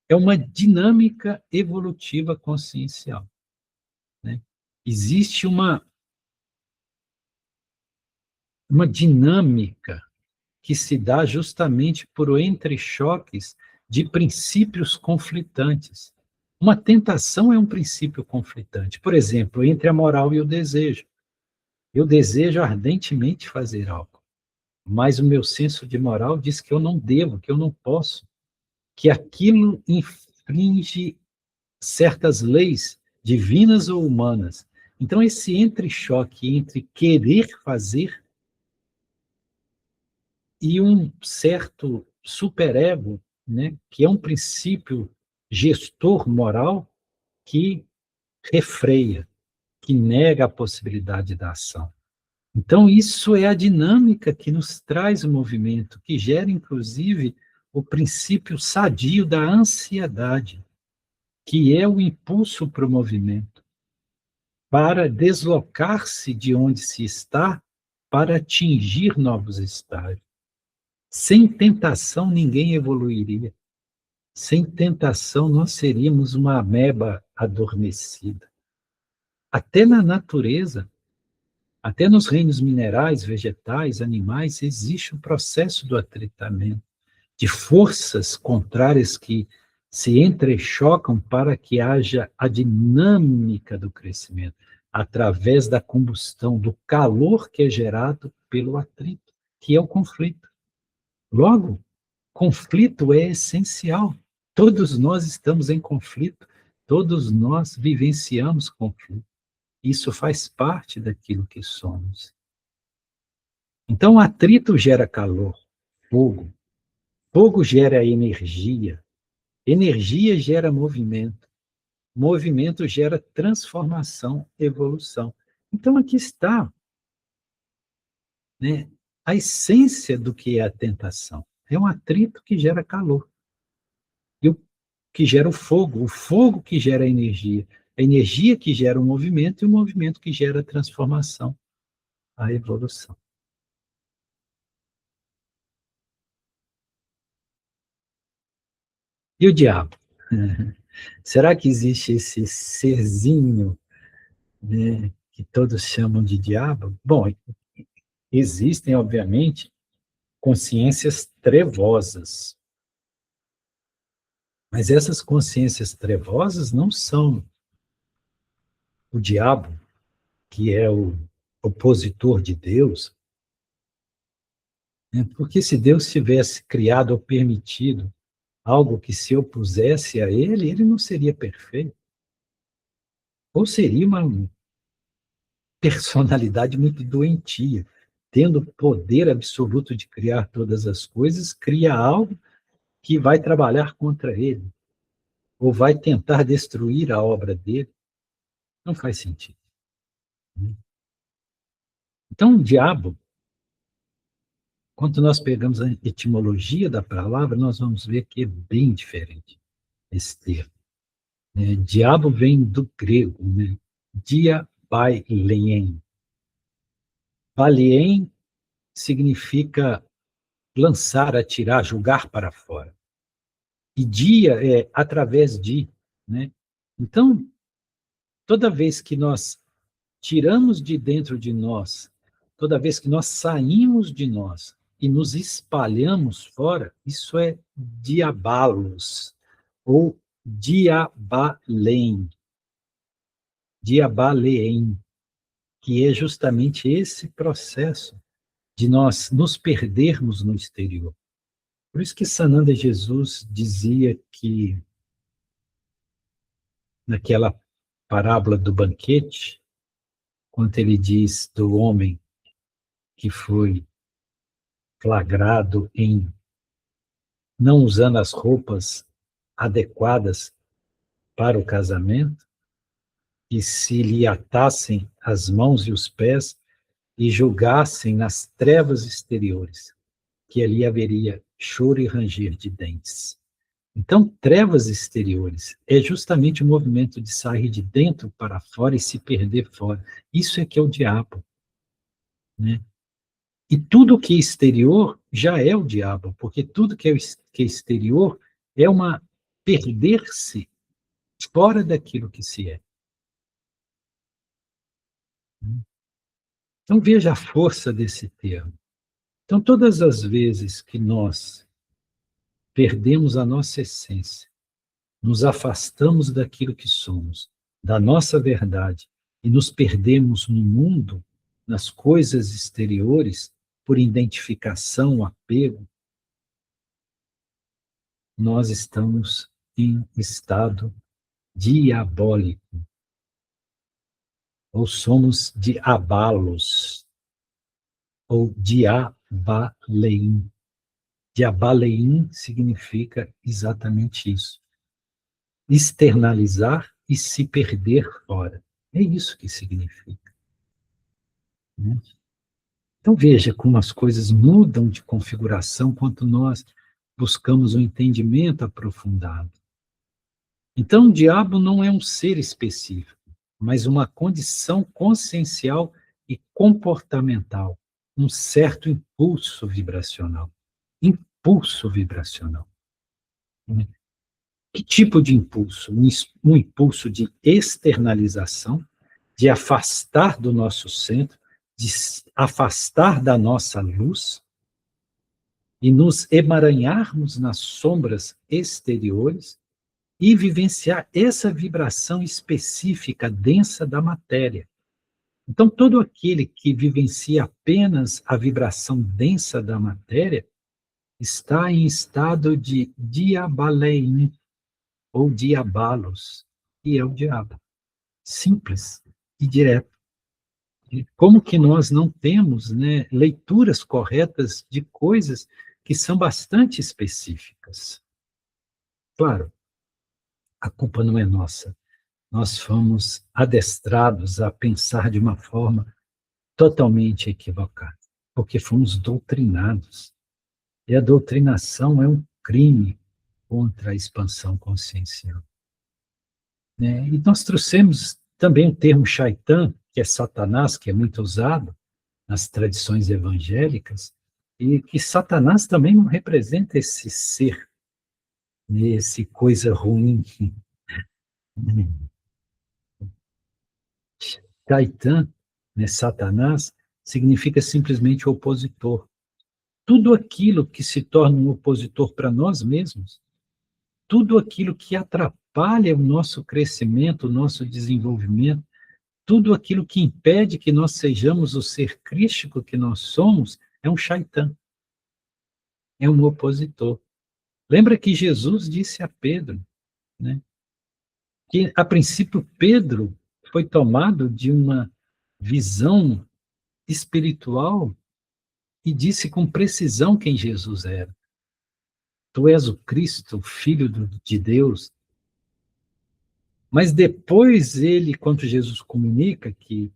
É uma dinâmica evolutiva consciencial. Né? Existe uma dinâmica que se dá justamente por entrechoques de princípios conflitantes. Uma tentação é um princípio conflitante. Por exemplo, entre a moral e o desejo. Eu desejo ardentemente fazer algo, mas o meu senso de moral diz que eu não devo, que eu não posso, que aquilo infringe certas leis divinas ou humanas. Então, esse entrechoque entre querer fazer e um certo superego, né, que é um princípio gestor moral que refreia, que nega a possibilidade da ação. Então, isso é a dinâmica que nos traz o movimento, que gera, inclusive, o princípio sadio da ansiedade, que é o impulso para o movimento, para deslocar-se de onde se está, para atingir novos estágios. Sem tentação, ninguém evoluiria. Sem tentação, nós seríamos uma ameba adormecida. Até na natureza, até nos reinos minerais, vegetais, animais, existe o processo do atritamento, de forças contrárias que se entrechocam para que haja a dinâmica do crescimento, através da combustão, do calor que é gerado pelo atrito, que é o conflito. Logo, conflito é essencial. Todos nós estamos em conflito, todos nós vivenciamos conflito. Isso faz parte daquilo que somos. Então, o atrito gera calor, fogo. Fogo gera energia. Energia gera movimento. Movimento gera transformação, evolução. Então, aqui está, né, a essência do que é a tentação. É um atrito que gera calor. E o que gera o fogo que gera a energia que gera o movimento e o movimento que gera a transformação, a evolução. E o diabo? Será que existe esse serzinho, né, que todos chamam de diabo? Bom, existem, obviamente, consciências trevosas, mas essas consciências trevosas não são o diabo, que é o opositor de Deus, né? Porque se Deus tivesse criado ou permitido algo que se opusesse a ele, ele não seria perfeito. Ou seria uma personalidade muito doentia. Tendo o poder absoluto de criar todas as coisas, cria algo que vai trabalhar contra ele, ou vai tentar destruir a obra dele. Não faz sentido. Então, o diabo, quando nós pegamos a etimologia da palavra, nós vamos ver que é bem diferente esse termo. Diabo vem do grego, né? Diabailien. Balien significa lançar, atirar, jogar para fora. E dia é através de, né? Então, toda vez que nós tiramos de dentro de nós, toda vez que nós saímos de nós e nos espalhamos fora, isso é diabalos, ou diabalém, diabaleém, que é justamente esse processo de nós nos perdermos no exterior. Por isso que Sananda Jesus dizia que, naquela parábola do banquete, quando ele diz do homem que foi flagrado em não usando as roupas adequadas para o casamento, e se lhe atassem as mãos e os pés e julgassem nas trevas exteriores, que ali haveria choro e ranger de dentes. Então, trevas exteriores é justamente o movimento de sair de dentro para fora e se perder fora. Isso é que é o diabo, né? E tudo que é exterior já é o diabo, porque tudo que é exterior é uma perder-se fora daquilo que se é. Então veja a força desse termo. Então todas as vezes que nós perdemos a nossa essência, nos afastamos daquilo que somos, da nossa verdade, e nos perdemos no mundo, nas coisas exteriores, por identificação, apego, nós estamos em estado diabólico, ou somos diabalos, ou diabaleim. Diabaleim significa exatamente isso. Externalizar e se perder fora. É isso que significa, né? Então veja como as coisas mudam de configuração quando nós buscamos um entendimento aprofundado. Então, o diabo não é um ser específico, mas uma condição consciencial e comportamental, um certo impulso vibracional. Impulso vibracional. Que tipo de impulso? Um impulso de externalização, de afastar do nosso centro, de afastar da nossa luz e nos emaranharmos nas sombras exteriores e vivenciar essa vibração específica, densa da matéria. Então, todo aquele que vivencia apenas a vibração densa da matéria está em estado de diabaleim, ou diabalos, que é o diabo. Simples e direto. E como que nós não temos, né, leituras corretas de coisas que são bastante específicas? Claro, a culpa não é nossa. Nós fomos adestrados a pensar de uma forma totalmente equivocada, porque fomos doutrinados. E a doutrinação é um crime contra a expansão consciencial, né? E nós trouxemos também o termo Shaitan, que é Satanás, que é muito usado nas tradições evangélicas, e que Satanás também não representa esse ser, né, esse coisa ruim. Shaitan, né, Satanás, significa simplesmente opositor. Tudo aquilo que se torna um opositor para nós mesmos, tudo aquilo que atrapalha o nosso crescimento, o nosso desenvolvimento, tudo aquilo que impede que nós sejamos o ser crístico que nós somos, é um shaitan, é um opositor. Lembra que Jesus disse a Pedro, né, que a princípio Pedro foi tomado de uma visão espiritual e disse com precisão quem Jesus era. Tu és o Cristo, o Filho de Deus. Mas depois ele, quando Jesus comunica que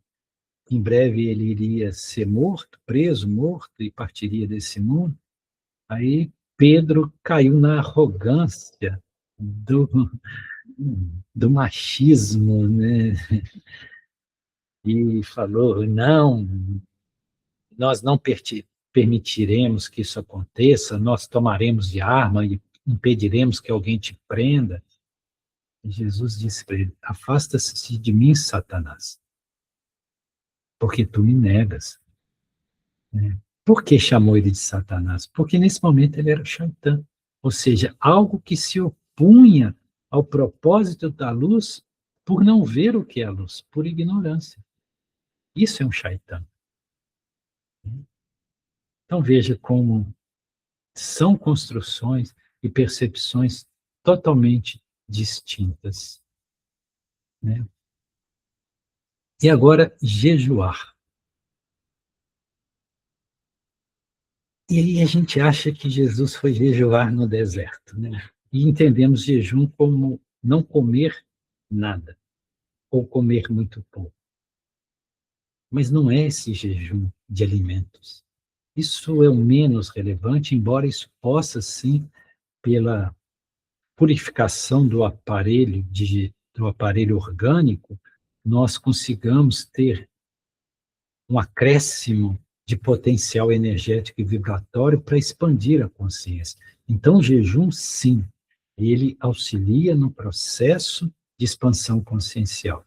em breve ele iria ser morto, preso, morto, e partiria desse mundo, aí Pedro caiu na arrogância do, do machismo, né? E falou, não, nós não permitiremos que isso aconteça, nós tomaremos de arma e impediremos que alguém te prenda. E Jesus disse para ele, afasta-se de mim, Satanás, porque tu me negas. Né? Por que chamou ele de Satanás? Porque nesse momento ele era Shaitan, ou seja, algo que se opunha ao propósito da luz por não ver o que é a luz, por ignorância. Isso é um Shaitan. Então veja como são construções e percepções totalmente distintas. Né? E agora, jejuar. E aí a gente acha que Jesus foi jejuar no deserto, né? E entendemos jejum como não comer nada, ou comer muito pouco. Mas não é esse jejum de alimentos. Isso é o menos relevante, embora isso possa, sim, pela purificação do aparelho orgânico, nós consigamos ter um acréscimo de potencial energético e vibratório para expandir a consciência. Então, o jejum, sim, ele auxilia no processo de expansão consciencial,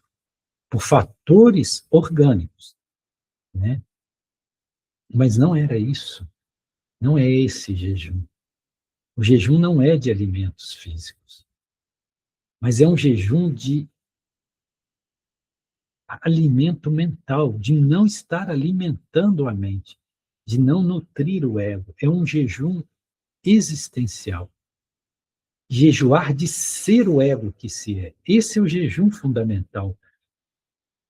por fatores orgânicos, né? Mas não era isso, não é esse jejum. O jejum não é de alimentos físicos, mas é um jejum de alimento mental, de não estar alimentando a mente, de não nutrir o ego. É um jejum existencial. Jejuar de ser o ego que se é. Esse é o jejum fundamental.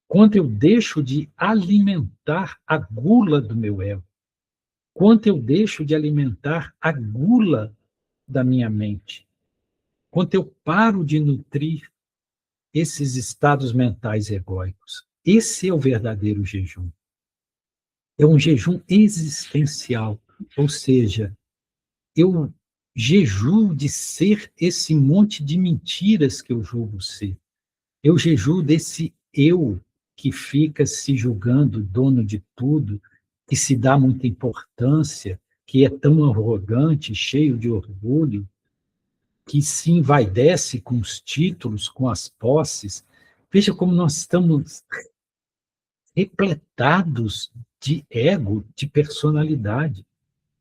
Quando eu deixo de alimentar a gula do meu ego, quando eu deixo de alimentar a gula da minha mente, quando eu paro de nutrir esses estados mentais egóicos. Esse é o verdadeiro jejum. É um jejum existencial, ou seja, eu jejuo de ser esse monte de mentiras que eu julgo ser. Eu jejuo desse eu que fica se julgando dono de tudo, que se dá muita importância, que é tão arrogante, cheio de orgulho, que se envaidece com os títulos, com as posses. Veja como nós estamos repletados de ego, de personalidade.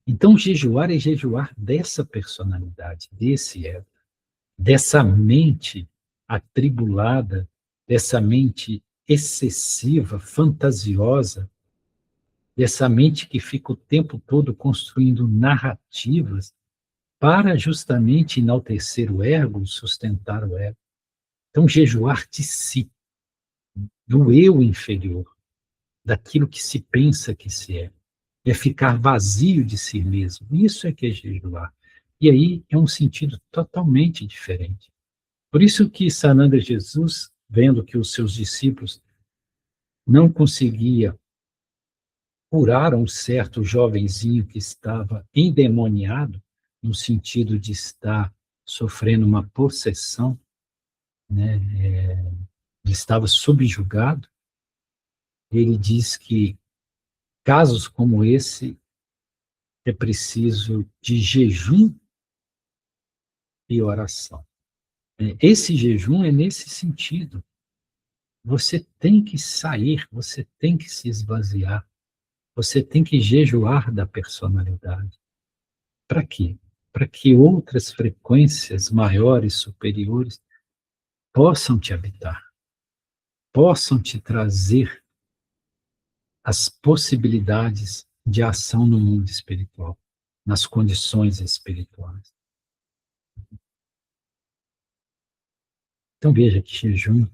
Então, jejuar é jejuar dessa personalidade, desse ego, dessa mente atribulada, dessa mente excessiva, fantasiosa, dessa mente que fica o tempo todo construindo narrativas para justamente enaltecer o ego, sustentar o ego. Então, jejuar de si, do eu inferior, daquilo que se pensa que se é ficar vazio de si mesmo. Isso é que é jejuar. E aí é um sentido totalmente diferente. Por isso que Sananda Jesus, vendo que os seus discípulos não conseguiam curar um certo jovenzinho que estava endemoniado, no sentido de estar sofrendo uma possessão, né? Ele estava subjugado. Ele diz que casos como esse é preciso de jejum e oração. Esse jejum é nesse sentido. Você tem que sair, você tem que se esvaziar, você tem que jejuar da personalidade. Para quê? Para que outras frequências maiores, superiores, possam te habitar, possam te trazer as possibilidades de ação no mundo espiritual, nas condições espirituais. Então veja que jejum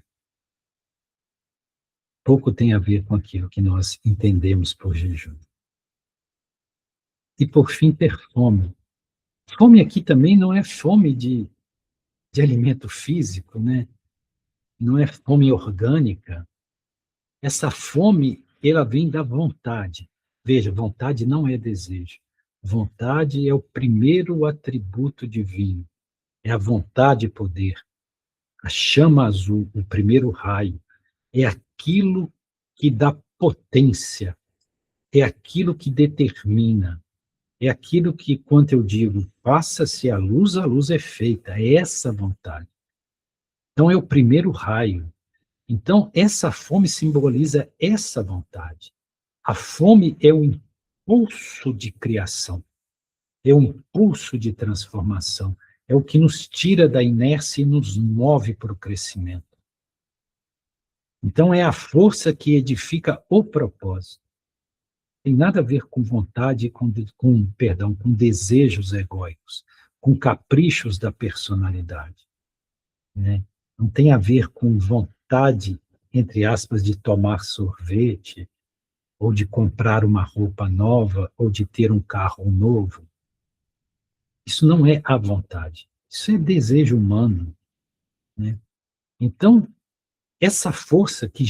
pouco tem a ver com aquilo que nós entendemos por jejum. E por fim, ter fome. Fome aqui também não é fome de alimento físico, né? não é fome orgânica. Essa fome, ela vem da vontade. Veja, vontade não é desejo. Vontade é o primeiro atributo divino. É a vontade e poder. A chama azul, o primeiro raio, é aquilo que dá potência, é aquilo que determina, é aquilo que, quando eu digo, faça-se a luz é feita, é essa vontade. Então, é o primeiro raio. Então, essa fome simboliza essa vontade. A fome é o impulso de criação, é o impulso de transformação, é o que nos tira da inércia e nos move para o crescimento. Então, é a força que edifica o propósito. Tem nada a ver com vontade, com desejos egóicos, com caprichos da personalidade, né? Não tem a ver com vontade, entre aspas, de tomar sorvete, ou de comprar uma roupa nova, ou de ter um carro novo. Isso não é a vontade, isso é desejo humano, né? Então, essa força que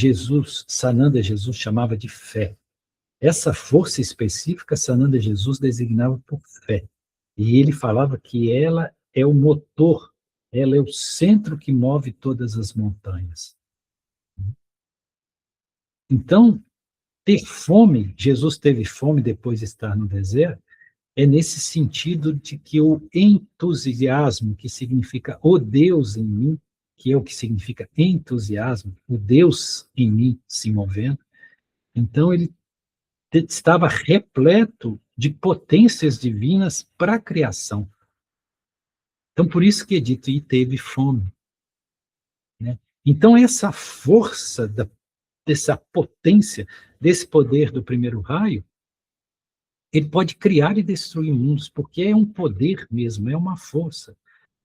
Sananda Jesus chamava de fé, essa força específica, Sananda Jesus designava por fé. E ele falava que ela é o motor, ela é o centro que move todas as montanhas. Então, ter fome, Jesus teve fome depois de estar no deserto, é nesse sentido de que o entusiasmo, que significa o Deus em mim, que é o que significa entusiasmo, o Deus em mim se movendo, então ele estava repleto de potências divinas para a criação. Então, por isso que é dito, e teve fome, né? Então, essa força, dessa potência, desse poder do primeiro raio, ele pode criar e destruir mundos, porque é um poder mesmo, é uma força.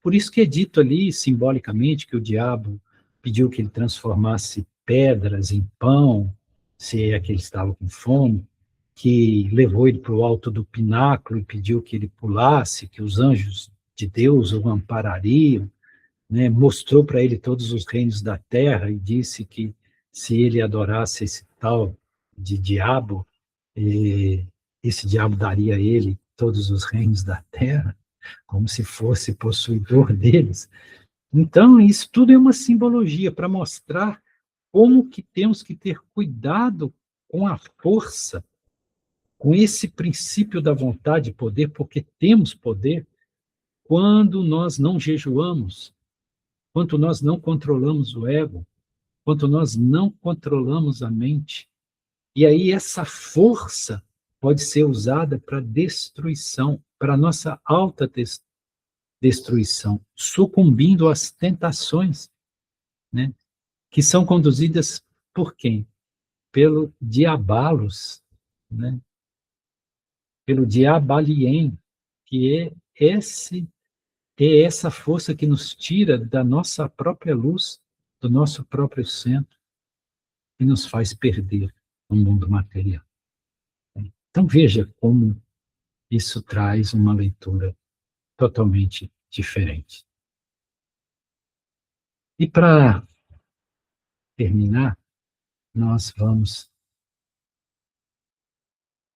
Por isso que é dito ali, simbolicamente, que o diabo pediu que ele transformasse pedras em pão, se é que ele estava com fome, que levou ele para o alto do pináculo e pediu que ele pulasse, que os anjos de Deus o amparariam, né? Mostrou para ele todos os reinos da terra e disse que se ele adorasse esse tal de diabo, esse diabo daria a ele todos os reinos da terra, como se fosse possuidor deles. Então, isso tudo é uma simbologia para mostrar como que temos que ter cuidado com a força, com esse princípio da vontade e poder, porque temos poder quando nós não jejuamos, quando nós não controlamos o ego, quando nós não controlamos a mente. E aí essa força pode ser usada para destruição, para nossa alta destruição, sucumbindo às tentações, né? Que são conduzidas por quem? Pelo diabalos, né? Pelo diabaliem, que é essa força que nos tira da nossa própria luz, do nosso próprio centro, e nos faz perder o mundo material. Então veja como isso traz uma leitura totalmente diferente. E para terminar, nós vamos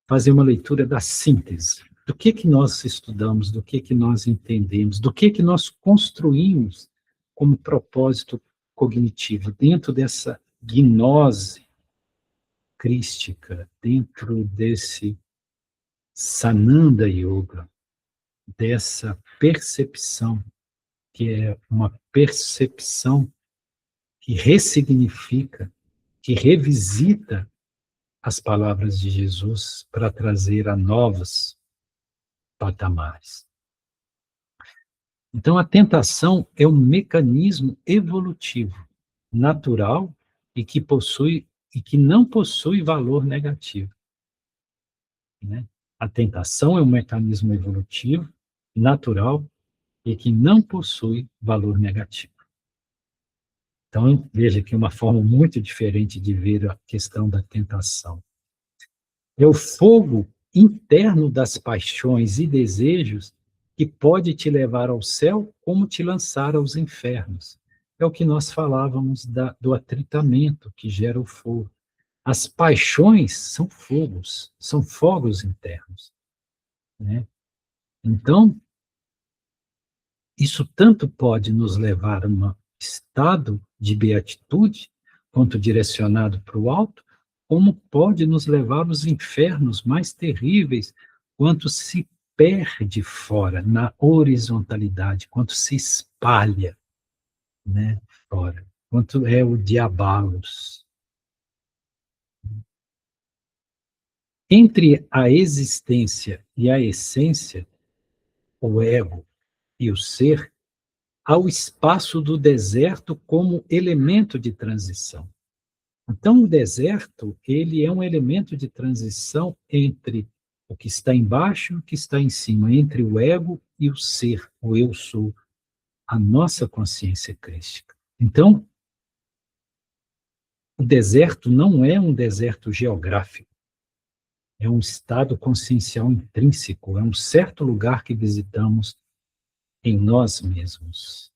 fazer uma leitura da síntese. Do que nós estudamos, do que nós entendemos, do que nós construímos como propósito cognitivo dentro dessa gnose crística, dentro desse Sananda Yoga, dessa percepção, que é uma percepção que ressignifica, que revisita as palavras de Jesus para trazer a novos patamares. Então, a tentação é um mecanismo evolutivo, natural e que não possui valor negativo, né? A tentação é um mecanismo evolutivo, natural e que não possui valor negativo. Então, veja que é uma forma muito diferente de ver a questão da tentação. É o fogo interno das paixões e desejos que pode te levar ao céu, como te lançar aos infernos. é o que nós falávamos do atritamento que gera o fogo. As paixões são fogos internos, né? Então, isso tanto pode nos levar a um estado de beatitude, quanto direcionado para o alto, como pode nos levar aos infernos mais terríveis, quanto se perde fora, na horizontalidade, quanto se espalha, né, fora, quanto é o diabolos. Entre a existência e a essência, o ego e o ser, há o espaço do deserto como elemento de transição. Então, o deserto, ele é um elemento de transição entre o que está embaixo e o que está em cima, entre o ego e o ser, o eu sou, a nossa consciência crística. Então, o deserto não é um deserto geográfico, é um estado consciencial intrínseco, é um certo lugar que visitamos em nós mesmos.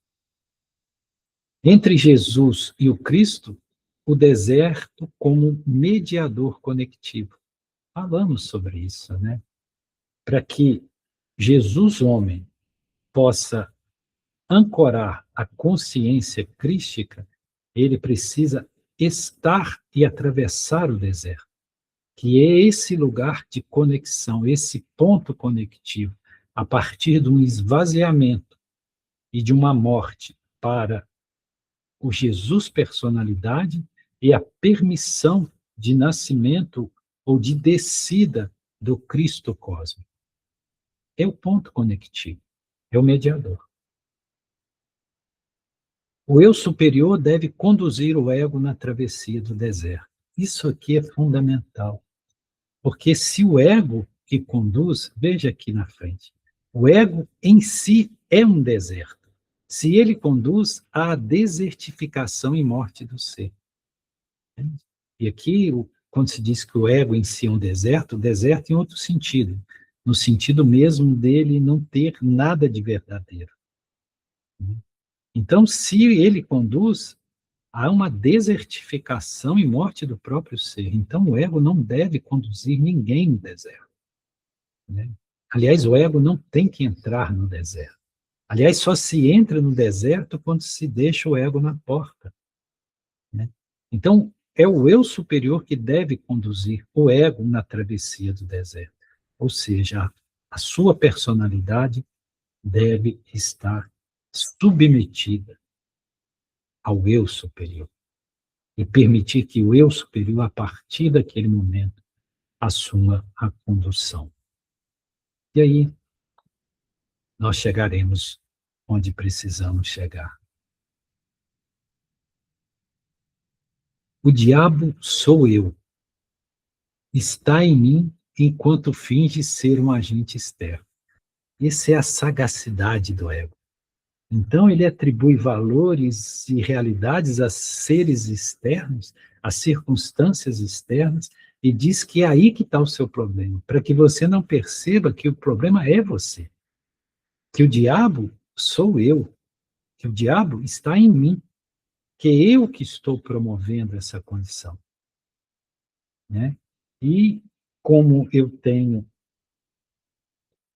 Entre Jesus e o Cristo, o deserto como mediador conectivo. Falamos sobre isso, né? Para que Jesus, homem, possa ancorar a consciência crística, ele precisa estar e atravessar o deserto, que é esse lugar de conexão, esse ponto conectivo, a partir de um esvaziamento e de uma morte para o Jesus personalidade e a permissão de nascimento ou de descida do Cristo cósmico. É o ponto conectivo, é o mediador. O eu superior deve conduzir o ego na travessia do deserto. Isso aqui é fundamental, porque se o ego que conduz, veja aqui na frente, o ego em si é um deserto. Se ele conduz à desertificação e morte do ser. E aqui, quando se diz que o ego em si é um deserto, o deserto em outro sentido, no sentido mesmo dele não ter nada de verdadeiro. Então, se ele conduz, há uma desertificação e morte do próprio ser. Então, o ego não deve conduzir ninguém no deserto, né? Aliás, o ego não tem que entrar no deserto. Aliás, só se entra no deserto quando se deixa o ego na porta, né? Então, é o eu superior que deve conduzir o ego na travessia do deserto. Ou seja, a sua personalidade deve estar submetida ao eu superior e permitir que o eu superior, a partir daquele momento, assuma a condução. E aí, nós chegaremos onde precisamos chegar. O diabo sou eu. Está em mim enquanto finge ser um agente externo. Essa é a sagacidade do ego. Então, ele atribui valores e realidades a seres externos, a circunstâncias externas, e diz que é aí que está o seu problema, para que você não perceba que o problema é você, que o diabo sou eu, que o diabo está em mim, que é eu que estou promovendo essa condição, né? E como eu tenho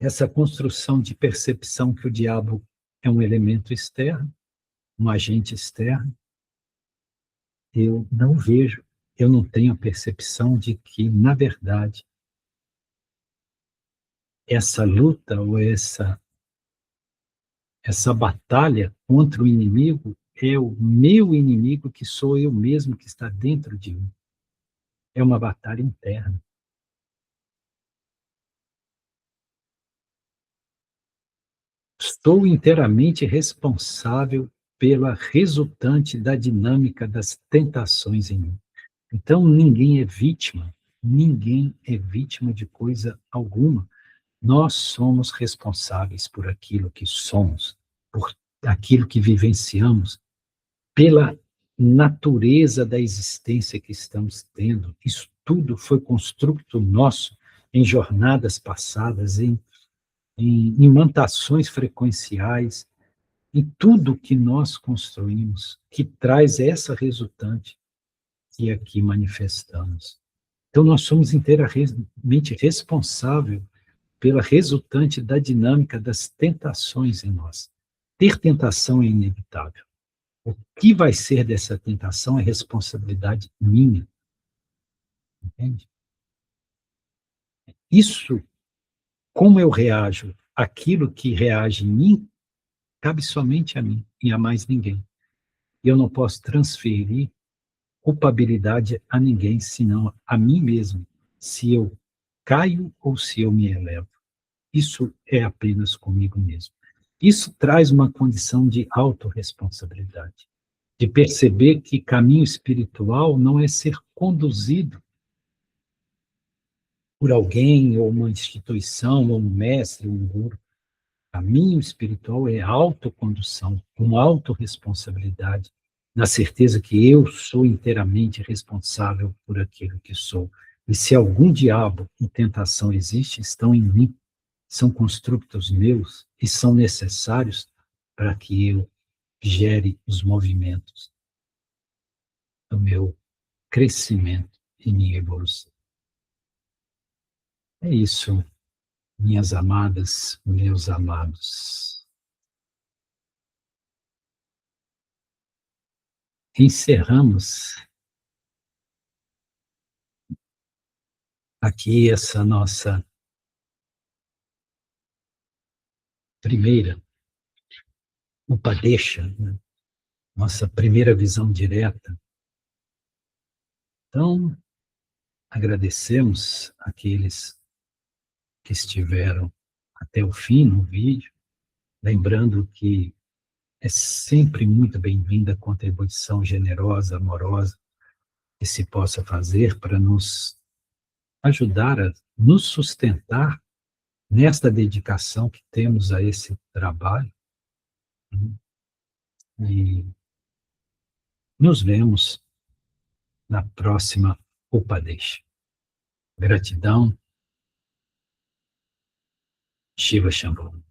essa construção de percepção que o diabo é um elemento externo, um agente externo, eu não vejo, eu não tenho a percepção de que, na verdade, essa luta ou essa batalha contra o inimigo é o meu inimigo, que sou eu mesmo, que está dentro de mim. É uma batalha interna. Estou inteiramente responsável pela resultante da dinâmica das tentações em mim. Então, ninguém é vítima de coisa alguma. Nós somos responsáveis por aquilo que somos, por aquilo que vivenciamos, pela natureza da existência que estamos tendo. Isso tudo foi construto nosso em jornadas passadas, em imantações frequenciais, em tudo que nós construímos, que traz essa resultante que aqui manifestamos. Então, nós somos inteiramente responsáveis pela resultante da dinâmica das tentações em nós. Ter tentação é inevitável. O que vai ser dessa tentação é responsabilidade minha. Entende? Isso, como eu reajo àquilo que reage em mim, cabe somente a mim e a mais ninguém. E eu não posso transferir culpabilidade a ninguém, senão a mim mesmo, se eu caio ou se eu me elevo. Isso é apenas comigo mesmo. Isso traz uma condição de autorresponsabilidade, de perceber que caminho espiritual não é ser conduzido por alguém, ou uma instituição, ou um mestre, ou um guru. Caminho espiritual é autocondução, com autorresponsabilidade, na certeza que eu sou inteiramente responsável por aquilo que sou. E se algum diabo e tentação existe, estão em mim, são construtos meus e são necessários para que eu gere os movimentos do meu crescimento e minha evolução. É isso, minhas amadas, meus amados. Encerramos aqui essa nossa primeira Upadesha, né? Nossa primeira visão direta. Então, agradecemos aqueles que estiveram até o fim no vídeo, lembrando que é sempre muito bem-vinda a contribuição generosa, amorosa, que se possa fazer para nos ajudar a nos sustentar nesta dedicação que temos a esse trabalho. E nos vemos na próxima Upadesha. Gratidão, Shiva Shambhu.